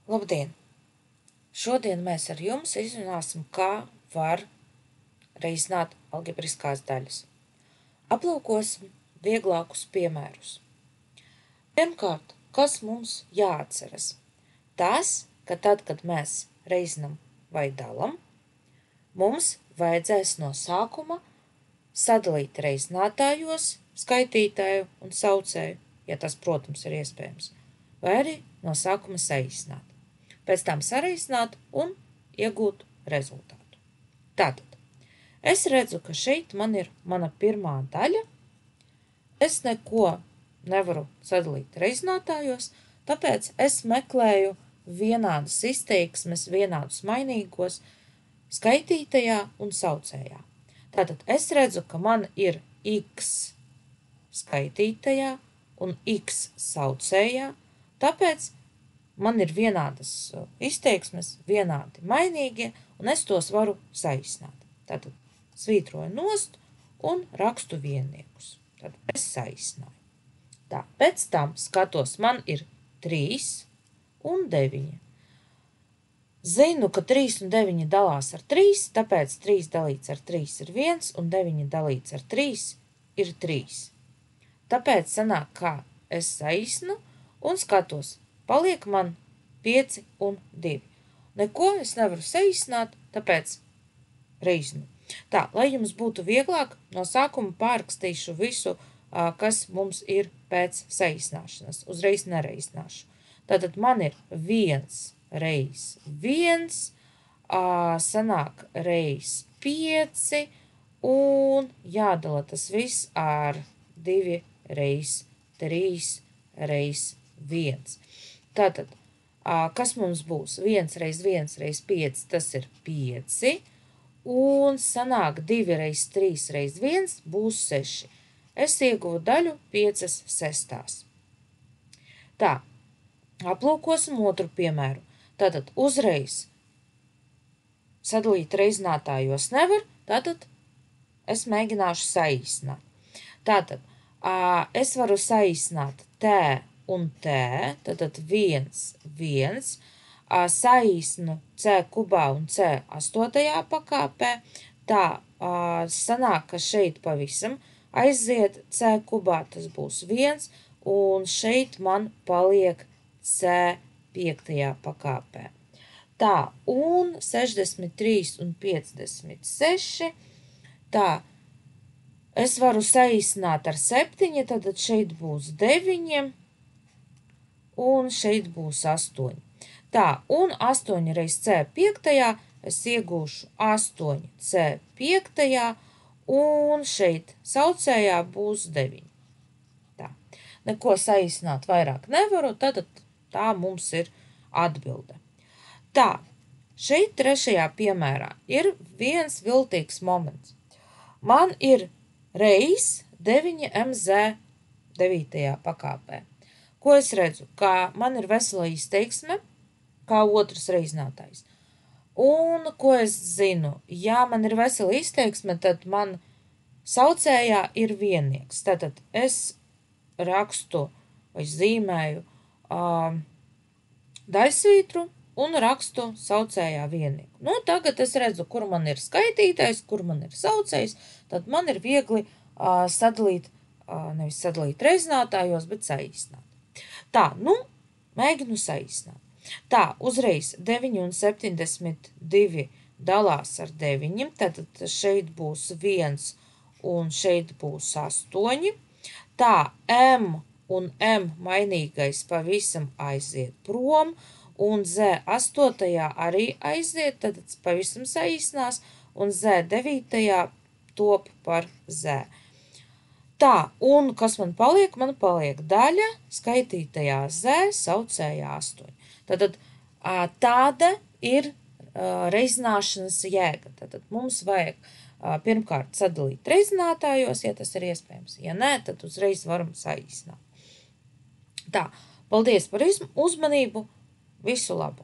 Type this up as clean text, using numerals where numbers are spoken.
Labdien! Šodien mēs ar jums izrunāsim, kā var reizināt algebriskās daļas. Aplūkosim vieglākus piemērus. Pirmkārt, kas mums jāatceras? Tas, ka tad, kad mēs reizinam vai dalam, mums vajadzēs no sākuma sadalīt reizinātājos skaitītāju un saucēju, ja tas, protams, ir iespējams, vai arī no sākuma saīsināt. Pēc tam sareizināt un iegūt rezultātu. Tātad, es redzu, ka šeit man ir mana pirmā daļa. Es neko nevaru sadalīt reizinātājos, tāpēc es meklēju vienādas izteiksmes, vienādus mainīgos skaitītajā un saucējā. Tātad, es redzu, ka man ir x skaitītajā un x saucējā, tāpēc man ir vienādas izteiksmes, vienādi mainīgie, un es tos varu saīsināt. Tātad svītroju nost un rakstu vienniekus. Tad es saīsināju. Tā, pēc tam skatos, man ir 3 un 9. Zinu, ka 3 un 9 dalās ar 3, tāpēc 3 dalīts ar 3 ir 1, un 9 dalīts ar 3 ir 3. Tāpēc sanāk, kā es saīsinu un skatos, paliek man 5 un 2. Neko es nevaru saīsināt, tāpēc reizinu. Tā, lai jums būtu vieglāk, no sākuma pārrakstīšu visu, kas mums ir pēc saīsināšanas. Uzreiz nereizināšu. Tātad man ir 1 reiz 1, sanāk reiz 5, un jādala tas viss ar 2 reiz 3 reiz 1. Tātad, kas mums būs? 1 reiz 1 reiz 5, tas ir 5, un sanāk 2 reiz 3 reiz 1 būs 6. Es ieguvu daļu 5 sestās. Tā, aplūkosim otru piemēru. Tātad uzreiz sadalīt reizinātājos nevar, tātad es mēģināšu saīsināt. Tātad, es varu saīsināt t un t, tātad 1, 1, saīsinu c kubā un c 8. pakāpē, tā sanāk, ka šeit pavisam aiziet c kubā, tas būs 1, un šeit man paliek c 5. pakāpē. Tā, un 63 un 56, tā, es varu saīsināt ar 7, tad šeit būs 9, un šeit būs 8. Tā, un 8 reiz c 5, es iegūšu 8 c 5, un šeit saucējā būs 9. Tā, neko saīsināt vairāk nevaru, tad tā mums ir atbilde. Tā, šeit trešajā piemērā ir viens viltīgs moments. Man ir reiz 9mz 9. pakāpē. Ko es redzu? Kā man ir vesela izteiksme, kā otrs reizinātājs. Un ko es zinu? Ja man ir vesela izteiksme, tad man saucējā ir viennieks. Tātad es rakstu vai zīmēju daļsvītru un rakstu saucējā viennieku. Nu, tagad es redzu, kur man ir skaitītais, kur man ir saucējs, tad man ir viegli sadalīt, nevis sadalīt reizinātājos, bet saīsināt. Tā, nu, mēģinu saīsināt. Tā, uzreiz 9 un 72 dalās ar 9, tad šeit būs 1 un šeit būs 8. Tā, m un m mainīgais pavisam aiziet prom, un z 8. arī aiziet, tad pavisam saīsinās, un z 9. top par z. Tā, un kas man paliek? Man paliek daļa skaitītajā z, saucējā 8. Tātad tāda ir reizināšanas jēga. Tātad mums vajag pirmkārt sadalīt reizinātājos, ja tas ir iespējams. Ja nē, tad uzreiz varam saīsināt. Tā, paldies par uzmanību, visu labu!